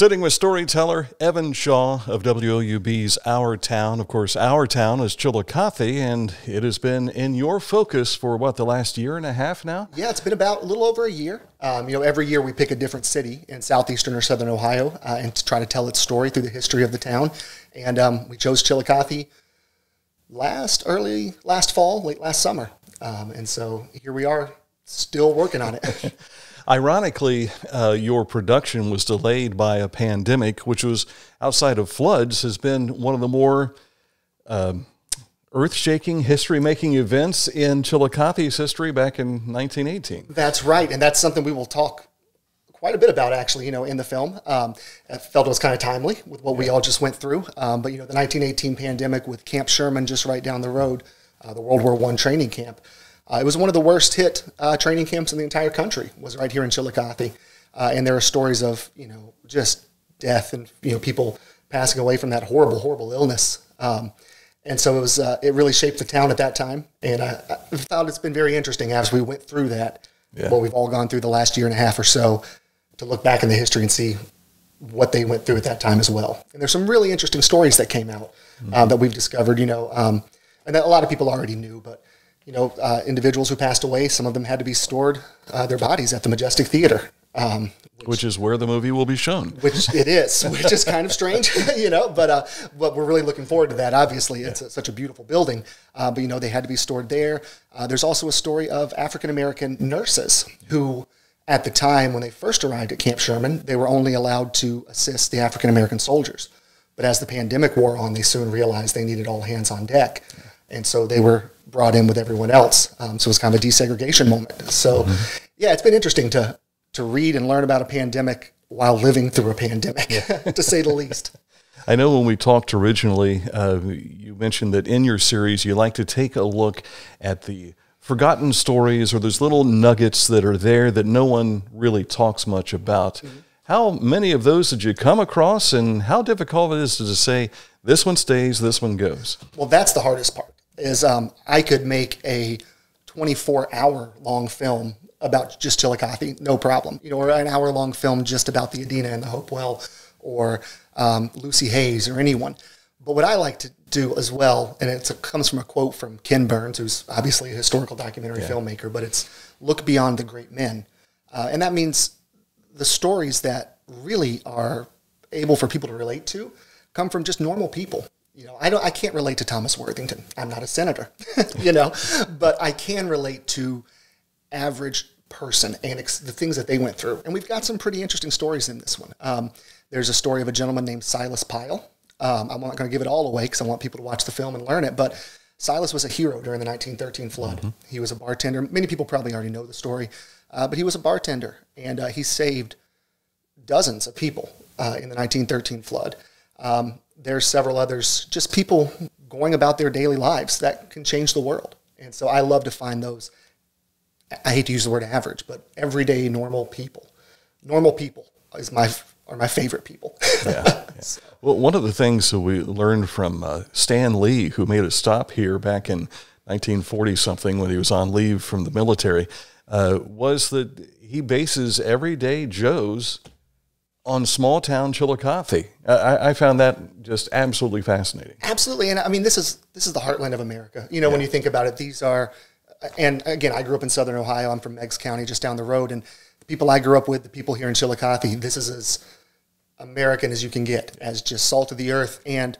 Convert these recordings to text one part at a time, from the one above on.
Sitting with storyteller Evan Shaw of WOUB's Our Town. Of course, Our Town is Chillicothe, and it has been in your focus for, what, the last year and a half now? Yeah, it's been about a little over a year. Every year we pick a different city in southeastern or southern Ohio and to try to tell its story through the history of the town. And we chose Chillicothe last fall, late last summer. And so here we are, still working on it. Ironically, your production was delayed by a pandemic, which was, outside of floods, has been one of the more earth-shaking, history-making events in Chillicothe's history back in 1918. That's right, and that's something we will talk quite a bit about, actually, in the film. I felt it was kind of timely with what we all just went through. But, the 1918 pandemic with Camp Sherman just right down the road, the World War I training camp, it was one of the worst hit training camps in the entire country, was right here in Chillicothe. And there are stories of, just death and, people passing away from that horrible, horrible illness. And so it really shaped the town at that time. And I thought it's been very interesting as we went through that, what we've all gone through the last year and a half or so, to look back in the history and see what they went through at that time as well. And there's some really interesting stories that came out that we've discovered, and that a lot of people already knew, but individuals who passed away, some of them had to be stored, their bodies at the Majestic Theatre. Which is where the movie will be shown. Which it is, which is kind of strange, but we're really looking forward to that. Obviously, it's such a beautiful building, but, they had to be stored there. There's also a story of African-American nurses who, at the time when they first arrived at Camp Sherman, they were only allowed to assist the African-American soldiers. But as the pandemic wore on, they soon realized they needed all hands on deck. And so they were brought in with everyone else. So it was kind of a desegregation moment. So, it's been interesting to read and learn about a pandemic while living through a pandemic, to say the least. I know when we talked originally, you mentioned that in your series you like to take a look at the forgotten stories or those little nuggets that are there that no one really talks much about. How many of those did you come across, and how difficult it is to say, this one stays, this one goes? Well, that's the hardest part, is I could make a 24-hour-long film about just Chillicothe, no problem. Or an hour-long film just about the Adina and the Hopewell, or Lucy Hayes, or anyone. But what I like to do as well, and it comes from a quote from Ken Burns, who's obviously a historical documentary filmmaker, but it's look beyond the great men. And that means the stories that really are able for people to relate to come from just normal people. I can't relate to Thomas Worthington. I'm not a senator, but I can relate to average person and the things that they went through. And we've got some pretty interesting stories in this one. There's a story of a gentleman named Silas Pyle. I'm not going to give it all away because I want people to watch the film and learn it, but Silas was a hero during the 1913 flood. He was a bartender. Many people probably already know the story, but he was a bartender, and he saved dozens of people in the 1913 flood. There's several others, just people going about their daily lives that can change the world. And so I love to find those, I hate to use the word average, but everyday normal people. Normal people are my favorite people. So. Well, one of the things that we learned from Stan Lee, who made a stop here back in 1940-something when he was on leave from the military, was that he bases everyday Joes on small-town Chillicothe. I found that just absolutely fascinating. Absolutely, and I mean, this is the heartland of America. When you think about it, these are, and again, I grew up in southern Ohio. I'm from Meigs County, just down the road, and the people I grew up with, the people here in Chillicothe, this is as American as you can get, as just salt of the earth, and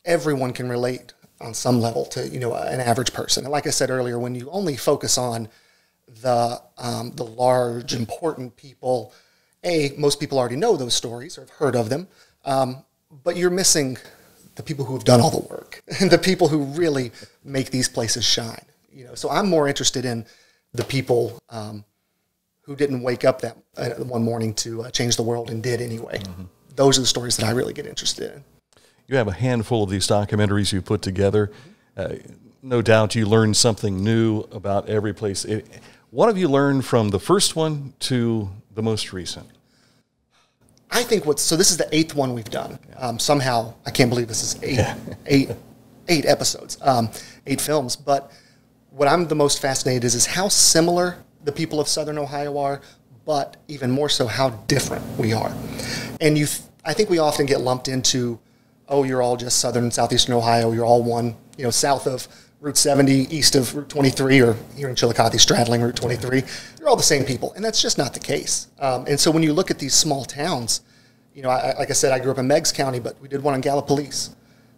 everyone can relate on some level to an average person. And like I said earlier, when you only focus on the large, important people, most people already know those stories or have heard of them, but you're missing the people who have done all the work, and the people who really make these places shine. So I'm more interested in the people who didn't wake up that one morning to change the world and did anyway. Those are the stories that I really get interested in. You have a handful of these documentaries you put together. No doubt you learned something new about every place. What have you learned from the first one to the most recent? I think so this is the 8th one we've done. Somehow, I can't believe this is eight episodes, 8 films. But what I'm the most fascinated is how similar the people of Southern Ohio are, but even more so how different we are. And I think we often get lumped into, oh, you're all just southern and southeastern Ohio, you're all one, south of Route 70, east of Route 23, or here in Chillicothe, straddling Route 23. You're all the same people, and that's just not the case. And so when you look at these small towns, like I said, I grew up in Meigs County, but we did one on Gallipolis.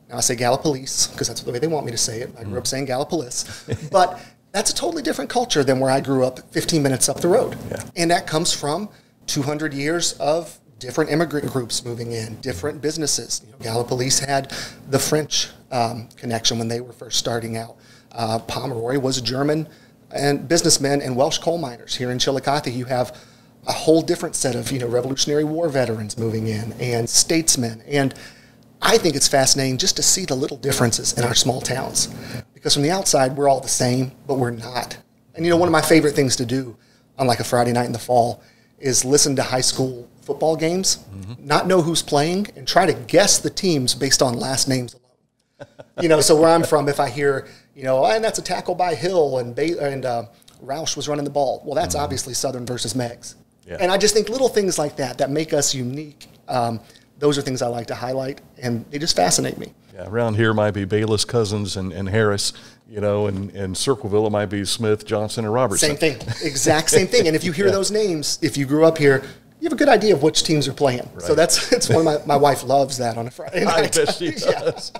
Now I say Gallipolis because that's the way they want me to say it. I grew up saying Gallipolis. But that's a totally different culture than where I grew up 15 minutes up the road. Yeah. And that comes from 200 years of different immigrant groups moving in, different businesses. Gallipolis had the French connection when they were first starting out. Pomeroy was a German and businessmen and Welsh coal miners. Here in Chillicothe, you have a whole different set of Revolutionary War veterans moving in and statesmen. And I think it's fascinating just to see the little differences in our small towns. Because from the outside, we're all the same, but we're not. And one of my favorite things to do on like a Friday night in the fall is listen to high school football games, not know who's playing, and try to guess the teams based on last names alone. So where I'm from, if I hear, and that's a tackle by Hill and Roush was running the ball, well, that's obviously Southern versus Meigs. Yeah. And I just think little things like that make us unique. Those are things I like to highlight, and they just fascinate me. Yeah, around here might be Bayless, Cousins, and Harris, and Circleville it might be Smith, Johnson, and Robertson. Same thing, exact same thing. And if you hear those names, if you grew up here, you have a good idea of which teams are playing. Right. So it's one of my wife loves that on a Friday night. I bet she does.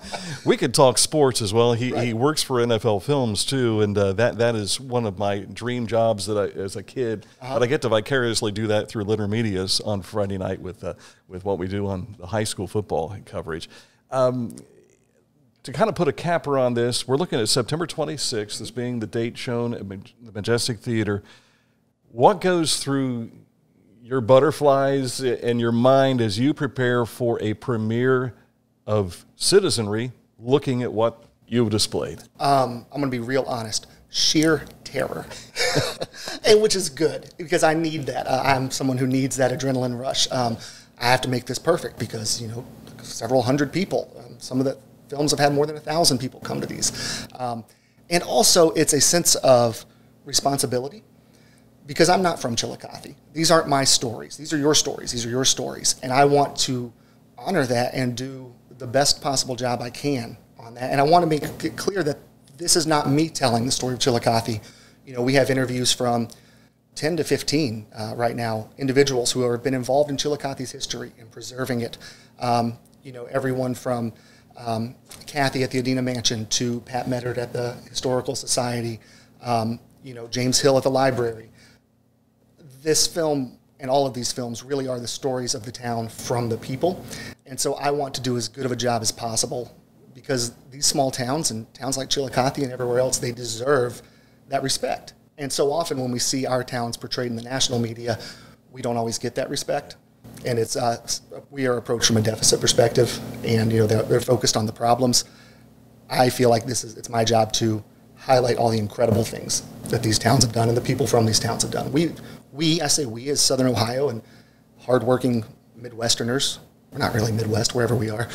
We could talk sports as well. He works for NFL Films too, and that is one of my dream jobs that as a kid. But I get to vicariously do that through Litter Media's on Friday night with what we do on the high school football coverage. To kind of put a capper on this, we're looking at September 26th as being the date shown at the Majestic Theatre. What goes through your butterflies in your mind as you prepare for a premiere of Citizenry looking at what you've displayed? I'm going to be real honest. Sheer terror, and which is good because I need that. I'm someone who needs that adrenaline rush. I have to make this perfect because, several hundred people. Some of the films have had more than 1,000 people come to these. And also it's a sense of responsibility. Because I'm not from Chillicothe. These aren't my stories. These are your stories. These are your stories. And I want to honor that and do the best possible job I can on that. And I want to make it clear that this is not me telling the story of Chillicothe. We have interviews from 10 to 15 right now, individuals who have been involved in Chillicothe's history and preserving it. Everyone from Kathy at the Adina Mansion to Pat Meddard at the Historical Society, James Hill at the library. This film and all of these films really are the stories of the town from the people. And so I want to do as good of a job as possible because these small towns and towns like Chillicothe and everywhere else, they deserve that respect. And so often when we see our towns portrayed in the national media, we don't always get that respect. And we are approached from a deficit perspective, and they're focused on the problems. I feel like it's my job to highlight all the incredible things that these towns have done and the people from these towns have done. I say we as Southern Ohio and hardworking Midwesterners, we're not really Midwest, wherever we are,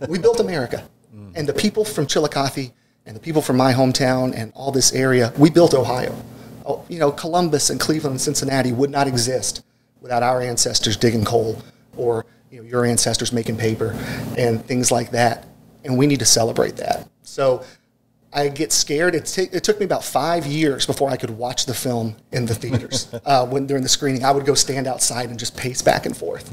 we built America. And the people from Chillicothe and the people from my hometown and all this area, we built Ohio. Columbus and Cleveland and Cincinnati would not exist without our ancestors digging coal or your ancestors making paper and things like that. And we need to celebrate that. So I get scared. It took me about 5 years before I could watch the film in the theaters. During the screening, I would go stand outside and just pace back and forth.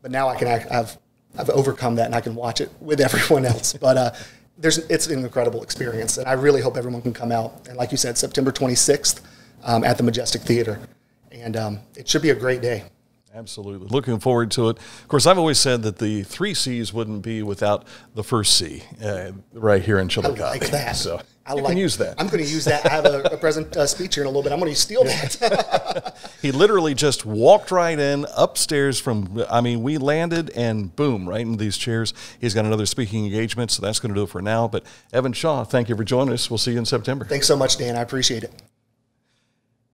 But now I've overcome that and I can watch it with everyone else. But it's an incredible experience, and I really hope everyone can come out. And like you said, September 26th at the Majestic Theatre, and it should be a great day. Absolutely. Looking forward to it. Of course, I've always said that the 3 C's wouldn't be without the first C right here in Chillicothe. I like that. So you can use that. I'm going to use that. I have a present speech here in a little bit. I'm going to steal that. He literally just walked right in upstairs we landed and boom, right in these chairs. He's got another speaking engagement, so that's going to do it for now. But Evan Shaw, thank you for joining us. We'll see you in September. Thanks so much, Dan. I appreciate it.